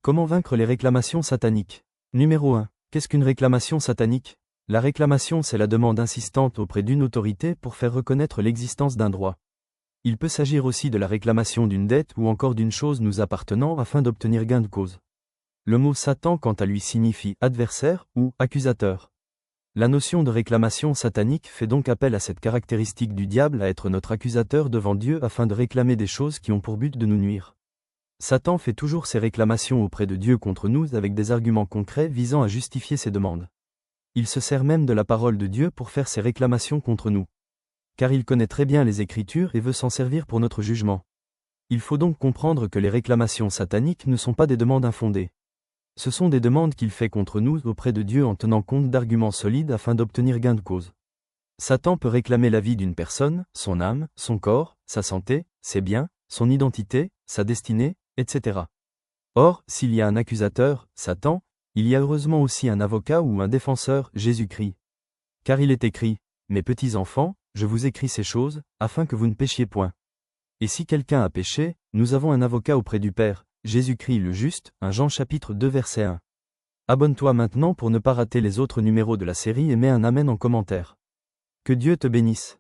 Comment vaincre les réclamations sataniques? Numéro 1. Qu'est-ce qu'une réclamation satanique? La réclamation, c'est la demande insistante auprès d'une autorité pour faire reconnaître l'existence d'un droit. Il peut s'agir aussi de la réclamation d'une dette ou encore d'une chose nous appartenant afin d'obtenir gain de cause. Le mot Satan quant à lui signifie adversaire ou accusateur. La notion de réclamation satanique fait donc appel à cette caractéristique du diable à être notre accusateur devant Dieu afin de réclamer des choses qui ont pour but de nous nuire. Satan fait toujours ses réclamations auprès de Dieu contre nous avec des arguments concrets visant à justifier ses demandes. Il se sert même de la parole de Dieu pour faire ses réclamations contre nous. Car il connaît très bien les Écritures et veut s'en servir pour notre jugement. Il faut donc comprendre que les réclamations sataniques ne sont pas des demandes infondées. Ce sont des demandes qu'il fait contre nous auprès de Dieu en tenant compte d'arguments solides afin d'obtenir gain de cause. Satan peut réclamer la vie d'une personne, son âme, son corps, sa santé, ses biens, son identité, sa destinée, etc. Or, s'il y a un accusateur, Satan, il y a heureusement aussi un avocat ou un défenseur, Jésus-Christ. Car il est écrit, « Mes petits enfants, je vous écris ces choses, afin que vous ne péchiez point. » Et si quelqu'un a péché, nous avons un avocat auprès du Père, Jésus-Christ le juste, 1 Jean chapitre 2 verset 1. Abonne-toi maintenant pour ne pas rater les autres numéros de la série et mets un amen en commentaire. Que Dieu te bénisse.